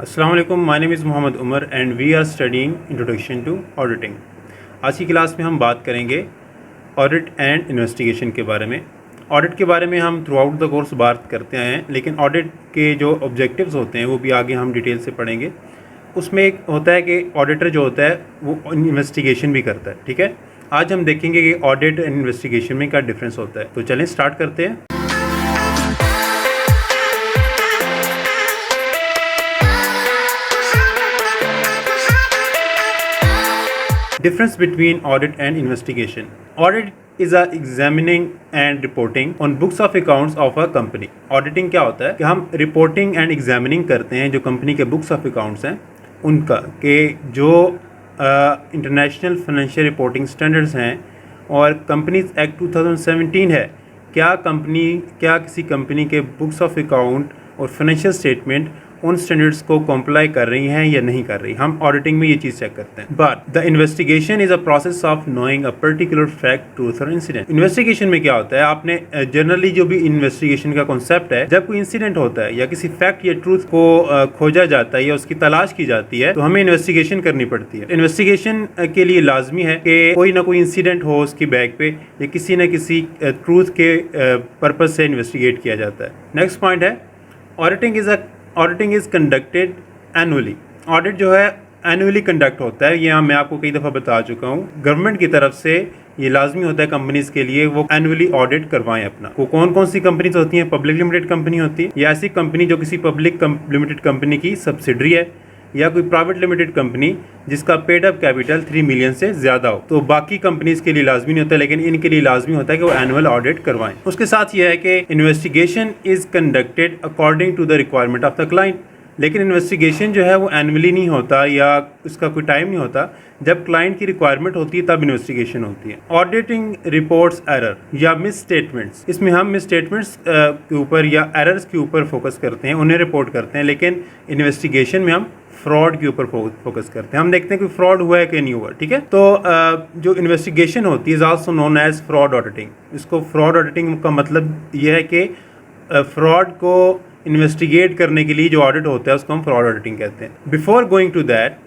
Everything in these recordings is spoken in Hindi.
अस्सलाम वालेकुम, my name is Mohammad Umar and we are studying introduction to auditing. आज की क्लास में हम बात करेंगे ऑडिट एंड इन्वेस्टिगेशन के बारे में। ऑडिट के बारे में हम थ्रू आउट द कोर्स बात करते आए हैं, लेकिन ऑडिट के जो ऑब्जेक्टिव्स होते हैं वो भी आगे हम डिटेल से पढ़ेंगे। उसमें एक होता है कि ऑडिटर जो होता है वो इन्वेस्टिगेशन भी करता है। ठीक है, आज हम देखेंगे कि ऑडिट एंड इन्वेस्टिगेशन में क्या डिफरेंस होता है। तो चलें स्टार्ट करते हैं। Difference between audit and investigation. Audit is a examining and reporting on books of accounts of a company. Auditing क्या होता है कि हम रिपोर्टिंग एंड एग्जामिनिंग करते हैं जो कंपनी के बुक्स ऑफ अकाउंट्स हैं उनका, के जो इंटरनेशनल फाइनेंशियल रिपोर्टिंग स्टैंडर्ड्स हैं और कंपनीज एक्ट 2017 है, क्या किसी कंपनी के बुक्स ऑफ अकाउंट और फाइनेंशियल स्टेटमेंट उन स्टैंडर्ड्स को कॉम्प्लाई कर रही हैं या नहीं कर रही। हम ऑडिटिंग में ये चीज़ चेक करते हैं। But the investigation is a process of knowing a particular fact, truth और इंसिडेंट। इन्वेस्टिगेशन में क्या होता है, आपने जनरली जो भी इन्वेस्टिगेशन का कॉन्सेप्ट है, जब कोई इंसिडेंट होता है या किसी फैक्ट या ट्रूथ को खोजा जाता है या उसकी तलाश की जाती है तो हमें इन्वेस्टिगेशन करनी पड़ती है। इन्वेस्टिगेशन के लिए लाजमी है कि कोई ना कोई इंसिडेंट हो उसकी बैक पे या किसी न किसी ट्रूथ के पर्पज से इन्वेस्टिगेट किया जाता है। नेक्स्ट पॉइंट है auditing is conducted annually. Audit जो है एनुअली कंडक्ट होता है, ये मैं आपको कई दफ़ा बता चुका हूँ। गवर्नमेंट की तरफ से ये लाजमी होता है कंपनीज के लिए वो एनुअली ऑडिट करवाएं अपना। वो कौन कौन सी कंपनीज होती हैं? पब्लिक लिमिटेड कंपनी होती है या ऐसी कंपनी जो किसी पब्लिक लिमिटेड कंपनी की सब्सिडरी है, या कोई प्राइवेट लिमिटेड कंपनी जिसका पेड अप कैपिटल 3 मिलियन से ज़्यादा हो। तो बाकी कंपनीज के लिए लाजमी नहीं होता, लेकिन इनके लिए लाजमी होता है कि वो एनुअल ऑडिट करवाएं। उसके साथ ये है कि investigation is conducted according to the requirement of the client. लेकिन इन्वेस्टिगेशन जो है वो एनुअली नहीं होता या उसका कोई टाइम नहीं होता। जब क्लाइंट की रिक्वायरमेंट होती है तब इन्वेस्टिगेशन होती है। ऑडिटिंग रिपोर्ट्स एरर या मिस स्टेटमेंट्स, इसमें हम मिस स्टेटमेंट्स के ऊपर या एरर्स के ऊपर फोकस करते हैं, उन्हें रिपोर्ट करते हैं। लेकिन इन्वेस्टिगेशन में हम फ्रॉड के ऊपर फोकस करते हैं। हम देखते हैं कि फ्रॉड हुआ है कि नहीं हुआ। ठीक है, तो जो इन्वेस्टिगेशन होती है also known as fraud auditing. इसको फ्रॉड ऑडिटिंग का मतलब यह है कि फ्रॉड को इन्वेस्टिगेट करने के लिए जो ऑडिट होता है उसको हम फ्रॉड ऑडिटिंग कहते हैं। Before going to that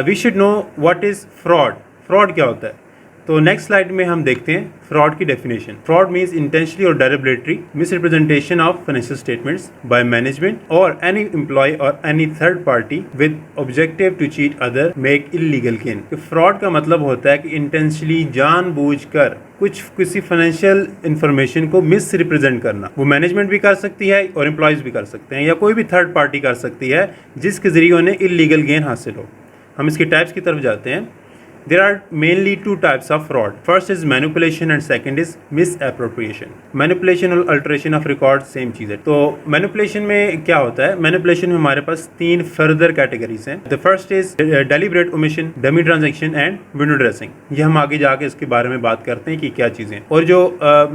we should know what is fraud. Fraud क्या होता है? तो नेक्स्ट स्लाइड में हम देखते हैं फ्रॉड की डेफिनेशन। फ्रॉड मीन्स इंटेंशनली और deliberately misrepresentation of financial statements by management और एनी एम्प्लॉय और any third party with objective to cheat other make illegal gain. Fraud का मतलब होता है कि इंटेंशनली जानबूझकर किसी फाइनेंशियल इंफॉर्मेशन को मिस रिप्रेजेंट करना। वो मैनेजमेंट भी कर सकती है और एम्प्लॉयज़ भी कर सकते हैं या कोई भी थर्ड पार्टी कर सकती है जिसके ज़रिए उन्हें इलीगल गेन हासिल हो। हम इसकी टाइप्स की तरफ जाते हैं। There are mainly two types of fraud. First is manipulation and second is misappropriation. Manipulation और alteration of record सेम चीज़ है। तो manipulation में क्या होता है? Manipulation में हमारे पास 3 further categories हैं। The first is deliberate omission, dummy transaction and window dressing। ये हम आगे जाके इसके बारे में बात करते हैं कि क्या चीज़ें। और जो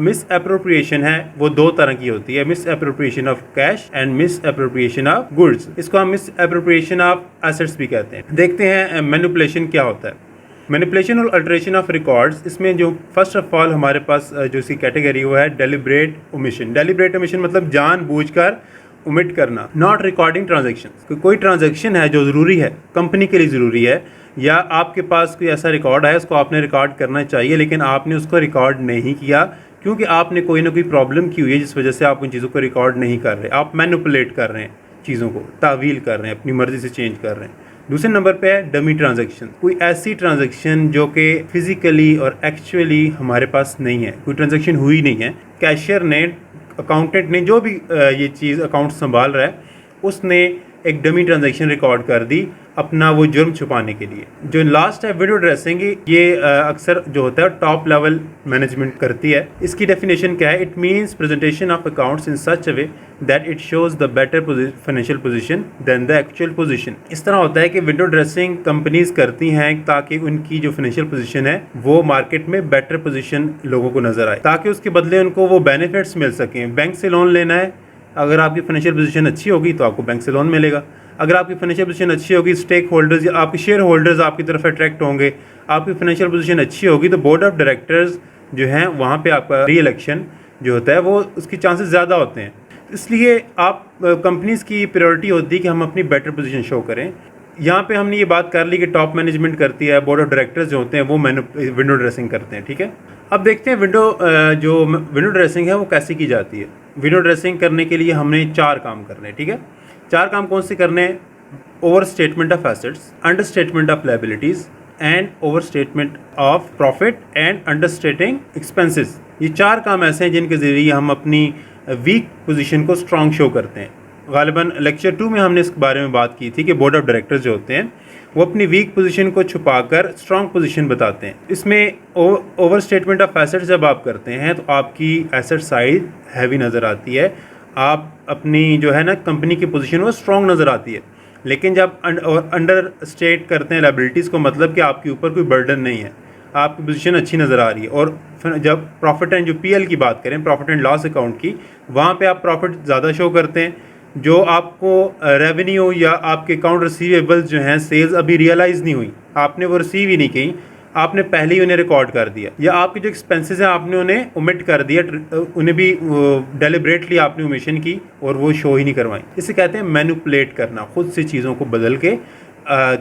misappropriation है वो 2 तरह की होती है, misappropriation of cash and misappropriation of goods। इसको हम misappropriation of assets भी कहते हैं। देखते हैं manipulation क्या होता है। मैनिपुलेशन और अल्टरेशन ऑफ रिकॉर्ड्स, इसमें जो फर्स्ट ऑफ ऑल हमारे पास जो इसकी कैटेगरी वो है डेलिब्रेट ओमिशन। डेलिब्रेट ओमिशन मतलब जानबूझकर ओमिट करना। नॉट रिकॉर्डिंग ट्रांजैक्शंस, कोई ट्रांजैक्शन है जो ज़रूरी है, कंपनी के लिए ज़रूरी है, या आपके पास कोई ऐसा रिकॉर्ड है उसको आपने रिकॉर्ड करना चाहिए लेकिन आपने उसको रिकॉर्ड नहीं किया क्योंकि आपने कोई ना कोई प्रॉब्लम की हुई है जिस वजह से आप उन चीज़ों को रिकॉर्ड नहीं कर रहे। आप मैनिपुलेट कर रहे हैं, चीज़ों को तावील कर रहे हैं, अपनी मर्ज़ी से चेंज कर रहे हैं। दूसरे नंबर पे है डमी ट्रांजैक्शन। कोई ऐसी ट्रांजैक्शन जो कि फिजिकली और एक्चुअली हमारे पास नहीं है, कोई ट्रांजैक्शन हुई नहीं है। कैशियर ने, अकाउंटेंट ने, जो भी ये चीज़ अकाउंट संभाल रहा है उसने एक डमी ट्रांजैक्शन रिकॉर्ड कर दी अपना वो जुर्म छुपाने के लिए। जो लास्ट है विंडो ड्रेसिंग, ये अक्सर जो होता है टॉप लेवल मैनेजमेंट करती है। इसकी डेफिनेशन क्या है? It means presentation of accounts in such a way that it shows the better financial position than the actual position. इस तरह होता है कि विंडो ड्रेसिंग कंपनीज करती हैं ताकि उनकी जो फाइनेंशियल पोजीशन है वो मार्केट में बेटर पोजीशन लोगों को नजर आए, ताकि उसके बदले उनको वो बेनिफिट्स मिल सकें। बैंक से लोन लेना है, अगर आपकी फाइनेंशियल पोजीशन अच्छी होगी तो आपको बैंक से लोन मिलेगा। अगर आपकी फाइनेंशियल पोजीशन अच्छी होगी, स्टेक होल्डर्स या आपके शेयर होल्डर्स आपकी तरफ अट्रैक्ट होंगे। आपकी फाइनेंशियल पोजीशन अच्छी होगी तो बोर्ड ऑफ डायरेक्टर्स जो हैं वहाँ पे आपका री इलेक्शन जो होता है वो उसकी चांसेस ज़्यादा होते हैं। इसलिए आप कंपनीज की प्रायोरिटी होती है कि हम अपनी बेटर पोजीशन शो करें। यहाँ पे हमने ये बात कर ली कि टॉप मैनेजमेंट करती है, बोर्ड ऑफ डायरेक्टर्स जो होते हैं वो विंडो ड्रेसिंग करते हैं, ठीक है। अब देखते हैं जो विंडो ड्रेसिंग है वो कैसे की जाती है। विंडो ड्रेसिंग करने के लिए हमने 4 काम करने हैं, ठीक है। 4 काम कौन से करने हैं? Over statement of assets, under statement of liabilities and over statement of profit and under स्टेटिंग expenses. ये 4 काम ऐसे हैं जिनके ज़रिए हम अपनी वीक पोजीशन को स्ट्रॉन्ग शो करते हैं। गालिबन लेक्चर 2 में हमने इस बारे में बात की थी कि बोर्ड ऑफ डायरेक्टर्स जो होते हैं वो अपनी वीक पोजीशन को छुपाकर स्ट्रॉन्ग पोजीशन बताते हैं। इसमें ओवर स्टेटमेंट ऑफ एसेट्स जब आप करते हैं तो आपकी एसेट साइड हैवी नज़र आती है, आप अपनी जो है ना कंपनी की पोजीशन वो स्ट्रॉन्ग नज़र आती है। लेकिन जब अंडर स्टेट करते हैं लायबिलिटीज़ को, मतलब कि आपके ऊपर कोई बर्डन नहीं है, आपकी पोजीशन अच्छी नज़र आ रही है। और फिर जब प्रॉफिट एंड जो पीएल की बात करें, प्रॉफिट एंड लॉस अकाउंट की, वहाँ पे आप प्रॉफिट ज़्यादा शो करते हैं। जो आपको रेवेन्यू या आपके अकाउंट रिसीवेबल्स जो हैं, सेल्स अभी रियलाइज़ नहीं हुई, आपने वो रिसीव ही नहीं की, आपने पहले ही उन्हें रिकॉर्ड कर दिया, या आपके जो एक्सपेंसेस हैं आपने उन्हें ओमिट कर दिया, उन्हें भी डेलिब्रेटली आपने ओमिशन की और वो शो ही नहीं करवाई। इसे कहते हैं मैनिपुलेट करना, खुद से चीज़ों को बदल के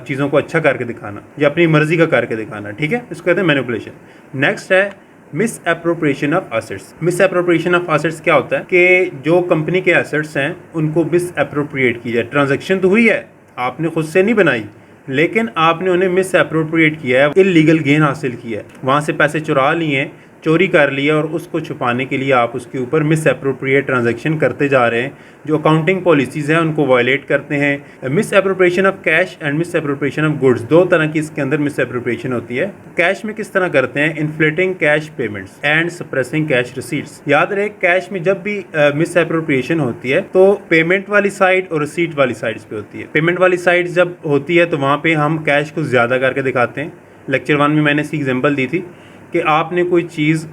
चीज़ों को अच्छा करके दिखाना या अपनी मर्जी का करके दिखाना, ठीक है। इसको कहते हैं मैनिपुलेशन। नेक्स्ट है miss appropriation of assets. Miss appropriation of assets क्या होता है कि जो कंपनी के एसेट्स हैं उनको मिस एप्रोप्रिएट की जाए। ट्रांजैक्शन तो हुई है, आपने खुद से नहीं बनाई, लेकिन आपने उन्हें मिस एप्रोप्रिएट किया है, इल्लीगल गेन हासिल किया है, वहाँ से पैसे चुरा लिए हैं, चोरी कर लिया, और उसको छुपाने के लिए आप उसके ऊपर मिस एप्रोप्रिएट ट्रांजैक्शन करते जा रहे हैं, जो अकाउंटिंग पॉलिसीज़ हैं उनको वायलेट करते हैं। Miss appropriation of cash and miss appropriation of goods, 2 तरह की इसके अंदर मिस एप्रोप्रिएशन होती है। कैश में किस तरह करते हैं? Inflating cash payments and suppressing cash receipts. याद रहे, कैश में जब भी मिस एप्रोप्रिएशन होती है तो पेमेंट वाली साइड और रिसीट वाली साइड्स पे होती है। पेमेंट वाली साइड जब होती है तो वहाँ पे हम कैश को ज़्यादा करके दिखाते हैं। लेक्चर 1 में मैंने इसकी एग्जाम्पल दी थी कि आपने कोई चीज़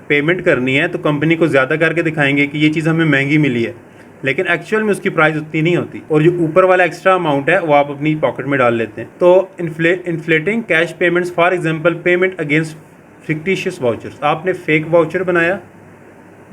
पेमेंट करनी है तो कंपनी को ज़्यादा करके दिखाएंगे कि ये चीज़ हमें महंगी मिली है, लेकिन एक्चुअल में उसकी प्राइस उतनी नहीं होती, और जो ऊपर वाला एक्स्ट्रा अमाउंट है वो आप अपनी पॉकेट में डाल लेते हैं। तो inflating cash payments, for example payment against fictitious vouchers. आपने फेक वाउचर बनाया,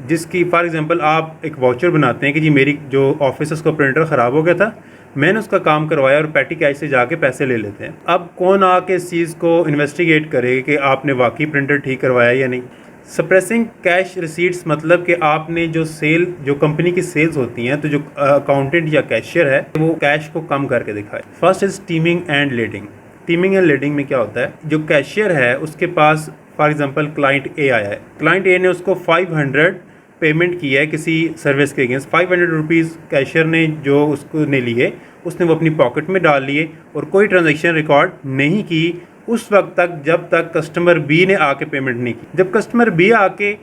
जिसकी फॉर एग्जांपल आप एक वाउचर बनाते हैं कि जी मेरी जो ऑफिस का प्रिंटर ख़राब हो गया था, मैंने उसका काम करवाया, और पैटी कैश से जाके पैसे ले लेते हैं। अब कौन आके इस चीज़ को इन्वेस्टिगेट करे कि आपने वाकई प्रिंटर ठीक करवाया या नहीं। सप्रेसिंग कैश रिसीट्स, मतलब कि आपने जो कंपनी की सेल्स होती हैं, तो जो अकाउंटेंट या कैशियर है वो कैश को कम करके दिखाए। First is teeming and leading. Teeming and leading में क्या होता है, जो कैशियर है उसके पास फॉर एग्जांपल क्लाइंट ए आया है, क्लाइंट ए ने उसको 500 पेमेंट की है किसी सर्विस के अगेंस्ट। 500 रुपीज़ कैशियर ने जो उसको ने लिए, उसने वो अपनी पॉकेट में डाल लिए और कोई ट्रांजैक्शन रिकॉर्ड नहीं की उस वक्त तक जब तक कस्टमर बी ने आके पेमेंट नहीं की। जब कस्टमर बी आके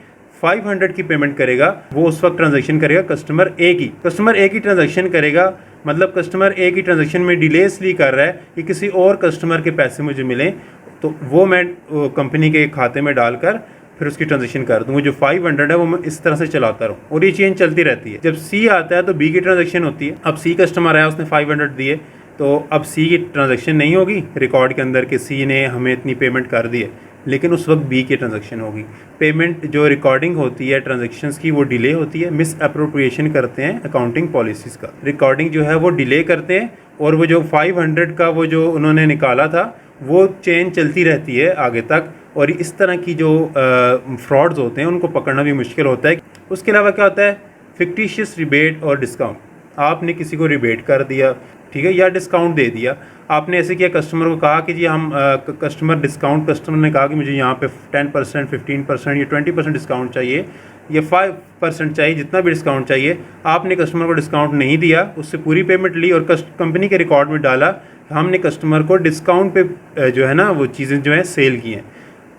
500 की पेमेंट करेगा, वो उस वक्त ट्रांजैक्शन करेगा कस्टमर ए की। कस्टमर ए की ट्रांजैक्शन करेगा, मतलब कस्टमर ए की ट्रांजैक्शन में डिले इसलिए कर रहा है कि किसी और कस्टमर के पैसे मुझे मिलें, तो वो मैं कंपनी के खाते में डालकर फिर उसकी ट्रांजैक्शन कर दूँ। जो 500 है वो मैं इस तरह से चलाता रहूँ, और ये चेंज चलती रहती है। जब सी आता है तो बी की ट्रांजैक्शन होती है। अब सी कस्टमर आया, उसने 500 दिए, तो अब सी की ट्रांजैक्शन नहीं होगी रिकॉर्ड के अंदर कि सी ने हमें इतनी पेमेंट कर दी है, लेकिन उस वक्त बी की ट्रांजैक्शन होगी। पेमेंट जो रिकॉर्डिंग होती है ट्रांजैक्शंस की वो डिले होती है। मिस अप्रोप्रिएशन करते हैं अकाउंटिंग पॉलिसीज़ का, रिकॉर्डिंग जो है वो डिले करते हैं, और वो जो 500 का वो जो उन्होंने निकाला था वो चेन चलती रहती है आगे तक, और इस तरह की जो फ्रॉड्स होते हैं उनको पकड़ना भी मुश्किल होता है। उसके अलावा क्या होता है, फिक्टिशियस रिबेट और डिस्काउंट। आपने किसी को रिबेट कर दिया, ठीक है, या डिस्काउंट दे दिया। आपने ऐसे किया, कस्टमर को कहा कि जी हम कस्टमर ने कहा कि मुझे यहाँ पे 10%, 15% या 20% डिस्काउंट चाहिए, या 5% चाहिए, जितना भी डिस्काउंट चाहिए। आपने कस्टमर को डिस्काउंट नहीं दिया, उससे पूरी पेमेंट ली और कंपनी के रिकॉर्ड में डाला हमने कस्टमर को डिस्काउंट पे जो है ना वो चीज़ें जो है सेल की हैं।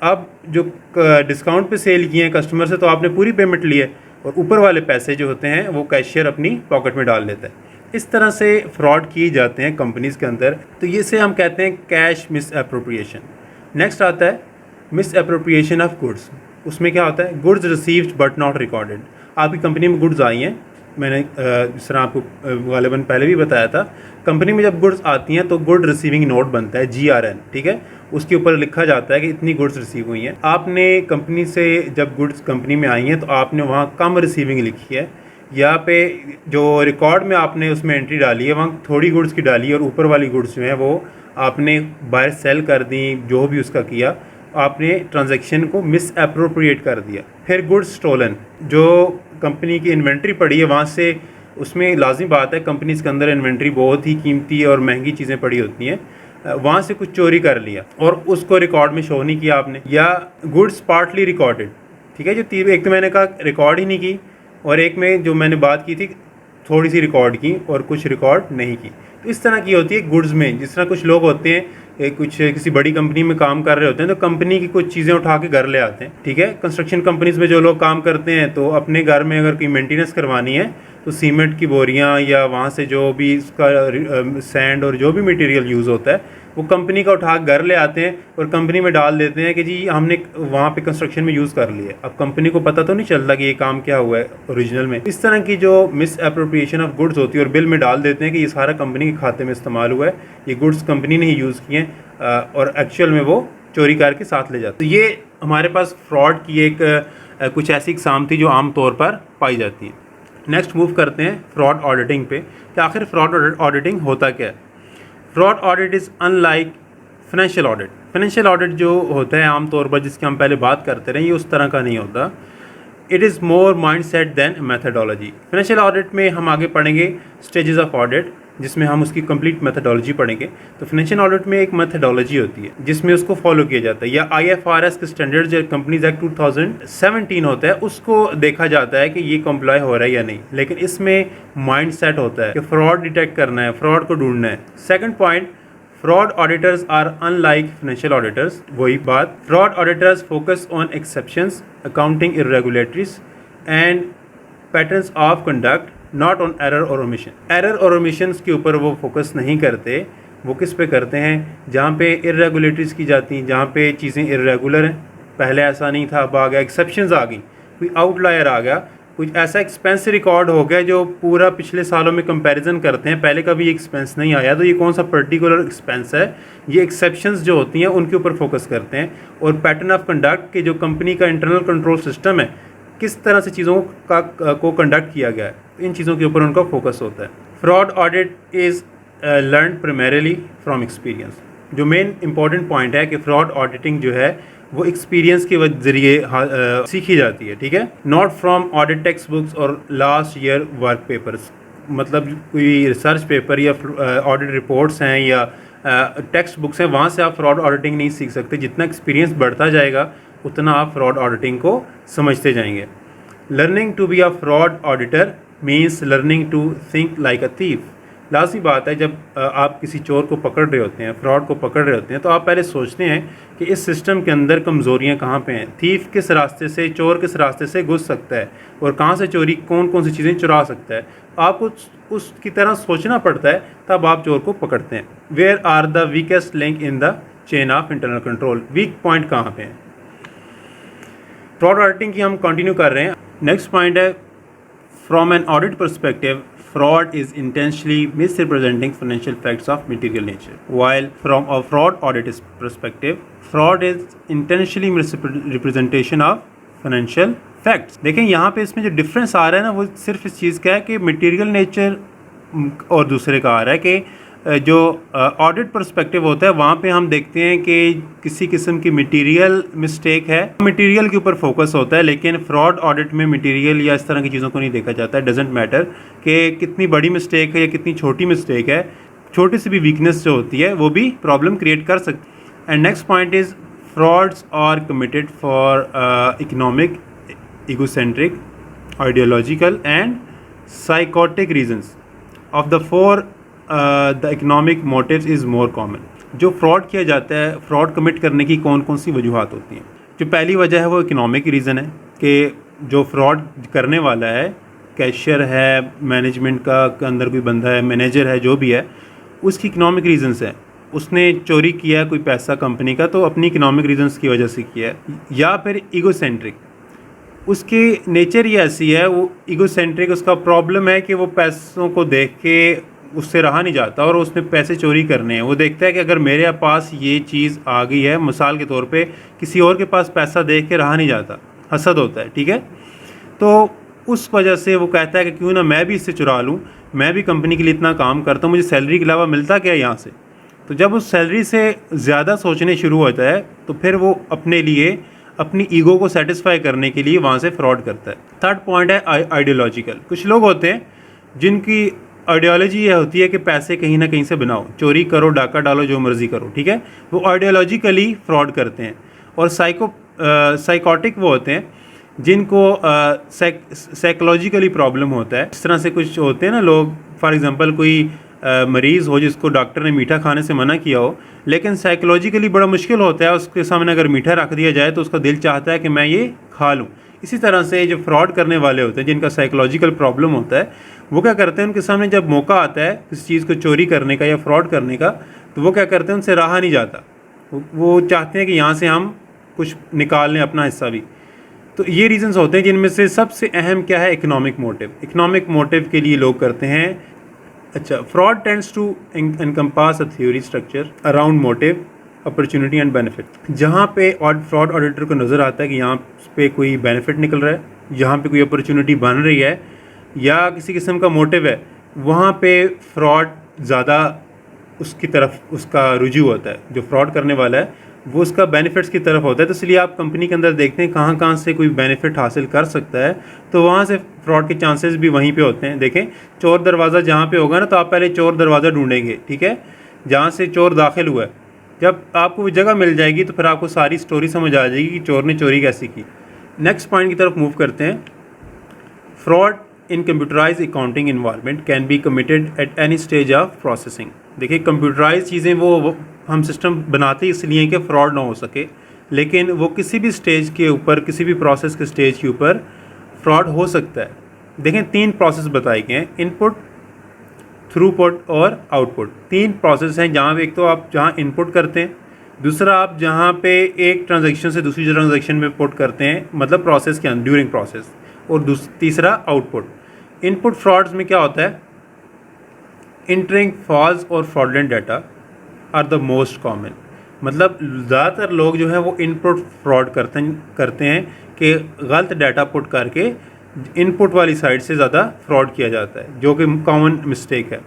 अब जो डिस्काउंट पे सेल किए हैं कस्टमर से, तो आपने पूरी पेमेंट ली है, और ऊपर वाले पैसे जो होते हैं वो कैशियर अपनी पॉकेट में डाल लेता है। इस तरह से फ्रॉड किए जाते हैं कंपनीज़ के अंदर। तो ये से हम कहते हैं कैश मिस एप्रोप्रिएशन। नेक्स्ट आता है मिस एप्रोप्रिएशन ऑफ गुड्स। उसमें क्या होता है, goods received but not recorded. आपकी कंपनी में गुड्स आई हैं, मैंने जिस तरह आपको गालिबन पहले भी बताया था, कंपनी में जब गुड्स आती हैं तो गुड रिसीविंग नोट बनता है, GRN, ठीक है। उसके ऊपर लिखा जाता है कि इतनी गुड्स रिसीव हुई हैं। आपने कंपनी से जब गुड्स कंपनी में आई हैं तो आपने वहाँ कम रिसीविंग लिखी है, यहाँ पे जो रिकॉर्ड में आपने उसमें एंट्री डाली है वहाँ थोड़ी गुड्स की डाली है और ऊपर वाली गुड्स जो है वो आपने बाहर सेल कर दी, जो भी उसका किया, आपने ट्रांजैक्शन को मिस अप्रोप्रिएट कर दिया। फिर गुड्स स्टोलन, जो कंपनी की इन्वेंट्री पड़ी है वहाँ से, उसमें लाजिम बात है कंपनीज के अंदर इन्वेंट्री बहुत ही कीमती और महंगी चीज़ें पड़ी होती हैं, वहाँ से कुछ चोरी कर लिया और उसको रिकॉर्ड में शो नहीं किया आपने। या गुड्स पार्टली रिकॉर्डेड, ठीक है, जो एक तो मैंने कहा रिकॉर्ड ही नहीं की और एक में जो मैंने बात की थी थोड़ी सी रिकॉर्ड की और कुछ रिकॉर्ड नहीं की। तो इस तरह की होती है गुड्स में। जिस तरह कुछ लोग होते हैं कुछ किसी बड़ी कंपनी में काम कर रहे होते हैं तो कंपनी की कुछ चीज़ें उठा के घर ले आते हैं, ठीक है। कंस्ट्रक्शन कंपनीज में जो लोग काम करते हैं तो अपने घर में अगर कोई मेंटेनेंस करवानी है तो सीमेंट की बोरियां या वहाँ से जो भी इसका सैंड और जो भी मटेरियल यूज़ होता है वो कंपनी का उठा घर ले आते हैं और कंपनी में डाल देते हैं कि जी हमने वहाँ पे कंस्ट्रक्शन में यूज़ कर लिया। अब कंपनी को पता तो नहीं चलता कि ये काम क्या हुआ है ओरिजिनल में। इस तरह की जो मिस अप्रोप्रिएशन ऑफ गुड्स होती है और बिल में डाल देते हैं कि ये सारा कंपनी के खाते में इस्तेमाल हुआ है, ये गुड्स कंपनी ने ही यूज़ किए हैं और एक्चुअल में वो चोरी करके साथ ले जाते। तो ये हमारे पास फ्रॉड की एक कुछ ऐसी इकसाम थी जो आम तौर पर पाई जाती है। नेक्स्ट मूव करते हैं फ्रॉड ऑडिटिंग पे कि आखिर फ्रॉड ऑडिटिंग होता क्या है। Fraud audit is unlike financial audit. Financial audit जो होता है आम तौर पर जिसकी हम पहले बात करते रहे, ये उस तरह का नहीं होता। It is more mind set than methodology. Financial audit में हम आगे पढ़ेंगे स्टेजेस ऑफ ऑडिट, जिसमें हम उसकी कंप्लीट मेथडोलॉजी पढ़ेंगे। तो फाइनेंशियल ऑडिट में एक मेथडोलॉजी होती है जिसमें उसको फॉलो किया जाता है, या IFRS के स्टैंडर्ड जो कंपनीज एक्ट 2017 होता है उसको देखा जाता है कि ये कंप्लाई हो रहा है या नहीं। लेकिन इसमें माइंड सेट होता है कि फ्रॉड डिटेक्ट करना है, फ्रॉड को ढूंढना है। Second point, fraud auditors are unlike financial auditors. वही बात, fraud auditors focus on exceptions, accounting irregularities and patterns of conduct, not on error और ओमिशन। एरर और ओमिशंस के ऊपर वो फोकस नहीं करते, वो किस पे करते हैं, जहाँ पे इरेगुलेटरीज की जाती हैं, जहाँ पे चीज़ें इरेगुलर हैं, पहले ऐसा नहीं था अब आ गया, एक्सेप्शंस आ गई, कोई आउटलायर आ गया, कुछ ऐसा एक्सपेंस रिकॉर्ड हो गया जो पूरा पिछले सालों में कंपैरिजन करते हैं, पहले कभी एक्सपेंस नहीं आया, तो ये कौन सा पर्टिकुलर एक्सपेंस है। ये एक्सेप्शंस जो होती हैं उनके ऊपर फोकस करते हैं। और पैटर्न ऑफ कंडक्ट के जो कंपनी का इंटरनल कंट्रोल सिस्टम है, किस तरह से चीज़ों को कंडक्ट किया गया है, इन चीज़ों के ऊपर उनका फोकस होता है। Fraud audit is learn primarily from experience. जो मेन इंपॉर्टेंट पॉइंट है कि फ्रॉड ऑडिटिंग जो है वो एक्सपीरियंस के जरिए सीखी जाती है, ठीक है, not from audit text books और लास्ट ईयर वर्क पेपर्स। मतलब कोई रिसर्च पेपर या ऑडिट रिपोर्ट्स हैं या टेक्स्ट बुक्स हैं, वहाँ से आप फ्रॉड ऑडिटिंग नहीं सीख सकते। जितना एक्सपीरियंस बढ़ता जाएगा उतना आप फ्रॉड ऑडिटिंग को समझते जाएंगे। Learning to be a fraud auditor means learning to think like a thief. लाज़मी बात है, जब आप किसी चोर को पकड़ रहे होते हैं, फ्रॉड को पकड़ रहे होते हैं, तो आप पहले सोचते हैं कि इस सिस्टम के अंदर कमज़ोरियाँ कहाँ पे हैं, थीफ किस रास्ते से, चोर किस रास्ते से घुस सकता है और कहाँ से चोरी, कौन कौन सी चीज़ें चुरा सकता है। आपको उसकी तरह सोचना पड़ता है, तब आप चोर को पकड़ते हैं। Where are the weakest link in the chain of internal control. Weak point कहाँ पे हैं। फ्रॉड ऑडिटिंग की हम कंटिन्यू कर रहे हैं। नेक्स्ट पॉइंट है, from an audit perspective, fraud is intentionally misrepresenting financial facts of material nature, while from a fraud audit perspective, fraud is intentionally misrepresentation of financial facts। देखें यहाँ पे इसमें जो डिफरेंस आ रहा है ना, वो सिर्फ इस चीज़ का है कि मटेरियल नेचर और दूसरे का आ रहा है कि जो ऑडिट पर्सपेक्टिव होता है वहाँ पे हम देखते हैं कि किसी किस्म की मटेरियल मिस्टेक है, मटेरियल के ऊपर फोकस होता है। लेकिन फ्रॉड ऑडिट में मटेरियल या इस तरह की चीज़ों को नहीं देखा जाता है। डजेंट मैटर कि कितनी बड़ी मिस्टेक है या कितनी छोटी मिस्टेक है, छोटी सी भी वीकनेस जो होती है वो भी प्रॉब्लम क्रिएट कर सकती है। And next point is frauds are committed for economic, egocentric, ideological and psychotic reasons. Of the four the economic motives is more common. जो फ्रॉड किया जाता है, फ्रॉड कमिट करने की कौन कौन सी वजूहत होती हैं। जो पहली वजह है वो इकोनॉमिक रीज़न है कि जो फ्रॉड करने वाला है, कैशियर है, मैनेजमेंट का के अंदर कोई बंदा है, मैनेजर है, जो भी है, उसकी इकोनॉमिक रीजंस है। उसने चोरी किया है कोई पैसा कंपनी का, तो अपनी इकोनॉमिक रीजंस की वजह से किया है। या फिर ईगोसेंट्रिक, उसकी नेचर ही ऐसी है, वो ईगोसेंट्रिक, उसका प्रॉब्लम है कि वो पैसों को देख के उससे रहा नहीं जाता और उसने पैसे चोरी करने हैं। वो देखता है कि अगर मेरे पास ये चीज़ आ गई है, मिसाल के तौर पे किसी और के पास पैसा देख के रहा नहीं जाता, हसद होता है, ठीक है। तो उस वजह से वो कहता है कि क्यों ना मैं भी इससे चुरा लूँ, मैं भी कंपनी के लिए इतना काम करता हूँ, मुझे सैलरी के अलावा मिलता क्या है यहाँ से। तो जब उस सैलरी से ज़्यादा सोचने शुरू होता है तो फिर वो अपने लिए अपनी ईगो को सेटिस्फाई करने के लिए वहाँ से फ्रॉड करता है। थर्ड पॉइंट है आइडियोलॉजिकल। कुछ लोग होते हैं जिनकी आइडियोलॉजी ये होती है कि पैसे कहीं ना कहीं से बनाओ, चोरी करो, डाका डालो, जो मर्ज़ी करो, ठीक है। वो आइडियोलॉजिकली फ्रॉड करते हैं। और साइकोटिक वो होते हैं जिनको साइकोलॉजिकली प्रॉब्लम होता है। इस तरह से कुछ होते हैं ना लोग, फॉर एग्जांपल कोई मरीज़ हो जिसको डॉक्टर ने मीठा खाने से मना किया हो, लेकिन साइकोलॉजिकली बड़ा मुश्किल होता है, उसके सामने अगर मीठा रख दिया जाए तो उसका दिल चाहता है कि मैं ये खा लूँ। इसी तरह से जो फ्रॉड करने वाले होते हैं जिनका साइकोलॉजिकल प्रॉब्लम होता है, वो क्या करते हैं, उनके सामने जब मौका आता है किसी चीज़ को चोरी करने का या फ्रॉड करने का, तो वो क्या करते हैं, उनसे रहा नहीं जाता। वो चाहते हैं कि यहाँ से हम कुछ निकाल लें अपना हिस्सा भी। तो ये रीजंस होते हैं, जिनमें से सबसे अहम क्या है, इकोनॉमिक मोटिव। इकोनॉमिक मोटिव के लिए लोग करते हैं। अच्छा, fraud tends to encompass a theory structure around motive, opportunity and benefit. जहाँ पे फ्रॉड ऑडिटर को नज़र आता है कि यहाँ पे कोई बेनिफिट निकल रहा है, यहाँ पे कोई अपॉर्चुनिटी बन रही है या किसी किस्म का मोटिव है, वहाँ पे फ्रॉड ज़्यादा उसकी तरफ उसका रुझू होता है। जो फ्रॉड करने वाला है वो उसका बेनिफिट्स की तरफ होता है। तो इसलिए आप कंपनी के अंदर देखते हैं कहाँ कहाँ से कोई बेनिफिट हासिल कर सकता है, तो वहाँ से फ्रॉड के चांसेस भी वहीं पे होते हैं। देखें, चोर दरवाज़ा जहाँ पे होगा ना, तो आप पहले चोर दरवाज़ा ढूंढेंगे, ठीक है, जहाँ से चोर दाखिल हुआ है। जब आपको वो जगह मिल जाएगी तो फिर आपको सारी स्टोरी समझ आ जाएगी कि चोर ने चोरी कैसी की। नेक्स्ट पॉइंट की तरफ मूव करते हैं। Fraud in computerise accounting environment can be committed at any stage of processing. देखिए, कंप्यूटराइज चीज़ें वो हम सिस्टम बनाते इसलिए कि फ़्रॉड ना हो सके, लेकिन वो किसी भी स्टेज के ऊपर, किसी भी प्रोसेस के स्टेज के ऊपर फ्रॉड हो सकता है। देखें, 3 प्रोसेस बताए गए हैं, इनपुट, थ्रूपुट और आउटपुट। 3 प्रोसेस हैं जहाँ एक तो आप जहाँ इनपुट करते हैं, दूसरा आप जहाँ पे एक ट्रांजैक्शन से दूसरी ट्रांजैक्शन में पुट करते हैं, मतलब प्रोसेस के अंदर ड्यूरिंग प्रोसेस, और तीसरा आउटपुट। इनपुट फ्रॉड्स में क्या होता है, इंटरिंग फॉल्स और fraudulent data are the most common. मतलब ज़्यादातर लोग जो है वो इनपुट फ्रॉड करते हैं कि गलत डाटा पुट करके इनपुट वाली साइड से ज़्यादा फ्रॉड किया जाता है, जो कि कॉमन मिस्टेक है।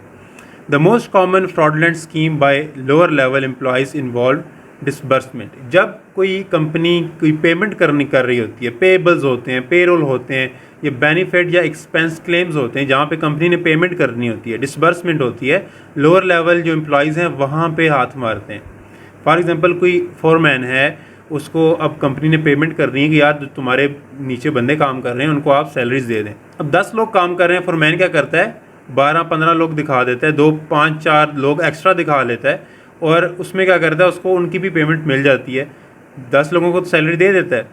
The most common fraudulent scheme by lower level employees involve disbursement. जब कोई कंपनी कोई पेमेंट कर रही होती है, पेबल्स होते हैं, पेरोल होते हैं, ये बेनिफिट या एक्सपेंस क्लेम्स होते हैं जहाँ पे कंपनी ने पेमेंट करनी होती है, डिसबर्समेंट होती है, लोअर लेवल जो एम्प्लॉयज़ हैं वहाँ पे हाथ मारते हैं। फॉर एग्जांपल कोई फोरमैन है, उसको अब कंपनी ने पेमेंट करनी है कि यार जो तुम्हारे नीचे बंदे काम कर रहे हैं उनको आप सैलरीज दे दें। अब 10 लोग काम कर रहे हैं, फोरमैन क्या करता है, 12-15 लोग दिखा देता है, 2-5-4 लोग एक्स्ट्रा दिखा लेता है, और उसमें क्या करता है, उसको उनकी भी पेमेंट मिल जाती है। 10 लोगों को तो सैलरी दे देता है,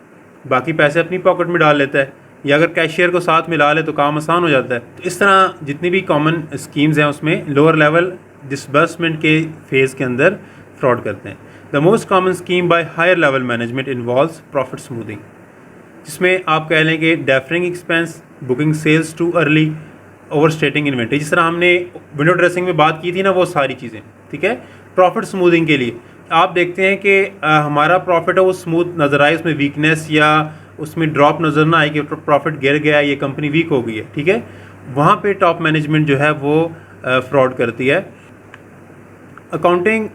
बाकी पैसे अपनी पॉकेट में डाल लेता है, या अगर कैशियर को साथ मिला ले तो काम आसान हो जाता है। तो इस तरह जितनी भी कॉमन स्कीम्स हैं उसमें लोअर लेवल डिसबर्समेंट के फेज़ के अंदर फ्रॉड करते हैं। The most common scheme by higher level management involves profit smoothing, जिसमें आप कह लें कि deferring expense, booking sales too early, overstating inventory. जिस तरह हमने विंडो ड्रेसिंग में बात की थी ना, वो सारी चीज़ें, ठीक है। प्रॉफिट स्मूथिंग के लिए आप देखते हैं कि हमारा प्रॉफिट है वो स्मूथ नज़र आए, उसमें वीकनेस या उसमें ड्रॉप नज़र ना आए कि प्रॉफिट गिर गया, ये कंपनी वीक हो गई है, ठीक है। वहाँ पे टॉप मैनेजमेंट जो है वो फ्रॉड करती है। Accounting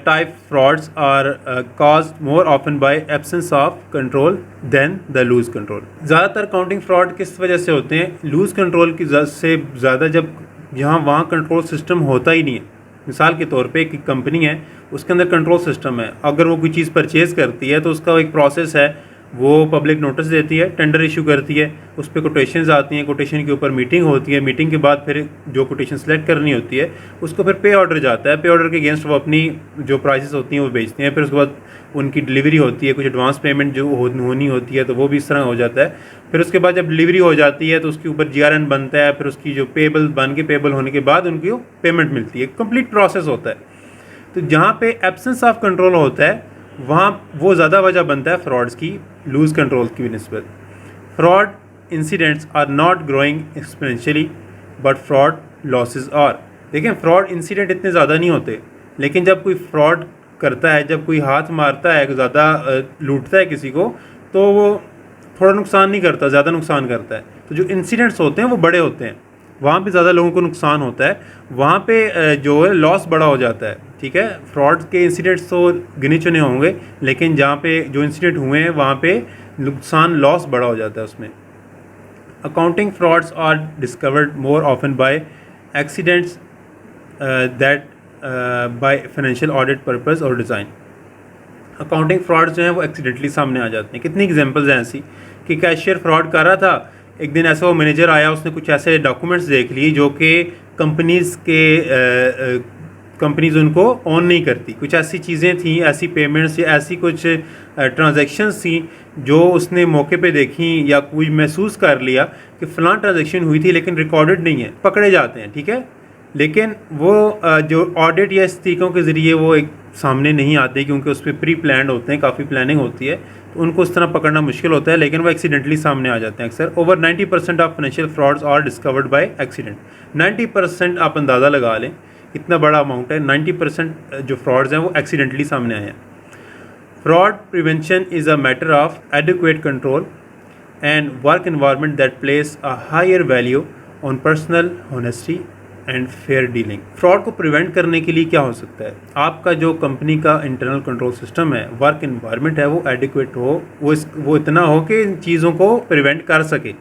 type frauds are caused more often by absence of control than the loose control. ज़्यादातर अकाउंटिंग फ्रॉड किस वजह से होते हैं, लूज कंट्रोल की से ज़्यादा, जब यहाँ वहाँ कंट्रोल सिस्टम होता ही नहीं है। मिसाल के तौर पे एक कंपनी है, उसके अंदर कंट्रोल सिस्टम है, अगर वो कोई चीज़ परचेज़ करती है तो उसका एक प्रोसेस है, वो पब्लिक नोटिस देती है, टेंडर इशू करती है, उस पर कोटेशंस आती हैं, कोटेशन के ऊपर मीटिंग होती है, मीटिंग के बाद फिर जो कोटेशन सेलेक्ट करनी होती है उसको फिर पे ऑर्डर जाता है, पे ऑर्डर के अगेंस्ट वो अपनी जो प्राइसेस होती हैं वो बेचते हैं, फिर उसके बाद उनकी डिलीवरी होती है, कुछ एडवांस पेमेंट जो होनी होती है तो वो भी इस तरह हो जाता है। फिर उसके बाद जब डिलीवरी हो जाती है तो उसके ऊपर GRN बनता है, फिर उसकी जो पेबल होने के बाद उनकी पेमेंट मिलती है, कंप्लीट प्रोसेस होता है। तो जहाँ पे एब्सेंस ऑफ कंट्रोल होता है वहाँ वो ज़्यादा वजह बनता है फ्रॉड्स की, लूज कंट्रोल की निस्बत। Fraud incidents are not growing exponentially but fraud losses are. देखें, फ्रॉड इंसिडेंट इतने ज़्यादा नहीं होते, लेकिन जब कोई फ्रॉड करता है, जब कोई हाथ मारता है, ज़्यादा लूटता है किसी को, तो वो थोड़ा नुकसान नहीं करता, ज़्यादा नुकसान करता है। तो जो इंसिडेंट्स होते हैं वो बड़े होते हैं, वहाँ पे ज़्यादा लोगों को नुकसान होता है, वहाँ पे जो है लॉस बड़ा हो जाता है। ठीक है, फ्रॉड के इंसिडेंट्स तो गिने चुने होंगे, लेकिन जहाँ पे जो इंसिडेंट हुए हैं वहाँ पे नुकसान लॉस बड़ा हो जाता है उसमें। Accounting frauds are discovered more often by accidents that by financial audit purpose और डिज़ाइन। अकाउंटिंग फ्रॉड्स जो हैं वो एक्सीडेंटली सामने आ जाते हैं। कितनी एग्जांपल्स हैं ऐसी कि कैशियर फ्रॉड कर रहा था, एक दिन ऐसा वो मैनेजर आया, उसने कुछ ऐसे डॉक्यूमेंट्स देख लिए जो कि कंपनीज उनको ऑन नहीं करती, कुछ ऐसी चीज़ें थी, ऐसी पेमेंट्स या ऐसी कुछ ट्रांजैक्शंस थी जो उसने मौके पे देखी या कोई महसूस कर लिया कि फ़लाँ ट्रांजैक्शन हुई थी लेकिन रिकॉर्डेड नहीं है, पकड़े जाते हैं। ठीक है, लेकिन वो जो ऑडिट या इस तरीक़ों के ज़रिए वो एक सामने नहीं आते क्योंकि उस पर प्री प्लान्ड होते हैं, काफ़ी प्लानिंग होती है, तो उनको उस तरह पकड़ना मुश्किल होता है, लेकिन वो एक्सीडेंटली सामने आ जाते हैं अक्सर। Over 90% of financial frauds are discovered by accident. 90% आप अंदाज़ा लगा लें, इतना बड़ा अमाउंट है, 90% जो फ्रॉड्स हैं वो एक्सीडेंटली सामने आए हैं। Fraud prevention is a matter of adequate control and work environment that place a higher value on personal honesty and fair dealing. Fraud को प्रिवेंट करने के लिए क्या हो सकता है? आपका जो कंपनी का इंटरनल कंट्रोल सिस्टम है, वर्क एनवायरनमेंट है, वो एडिक्वेट हो, वो इतना हो कि इन चीज़ों को प्रिवेंट कर सके।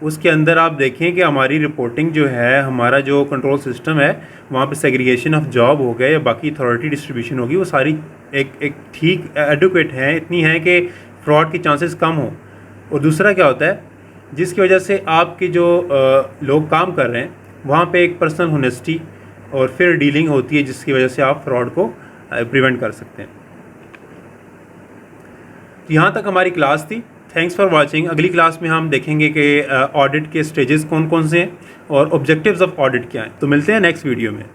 उसके अंदर आप देखें कि हमारी रिपोर्टिंग जो है, हमारा जो कंट्रोल सिस्टम है, वहाँ पे सेग्रीगेशन ऑफ जॉब हो गया या बाकी अथॉरिटी डिस्ट्रीब्यूशन होगी, वो सारी एक ठीक एडिक्वेट है, इतनी है कि फ्रॉड के चांसेस कम हो। और दूसरा क्या होता है, जिसकी वजह से आपके जो लोग काम कर रहे हैं वहाँ पे एक पर्सनल होनेस्टी और फेयर डीलिंग होती है, जिसकी वजह से आप फ्रॉड को प्रिवेंट कर सकते हैं। यहाँ तक हमारी क्लास थी। Thanks for watching. अगली क्लास में हम देखेंगे कि ऑडिट के स्टेजेस कौन कौन से हैं और ऑब्जेक्टिव्स ऑफ ऑडिट क्या हैं। तो मिलते हैं नेक्स्ट वीडियो में।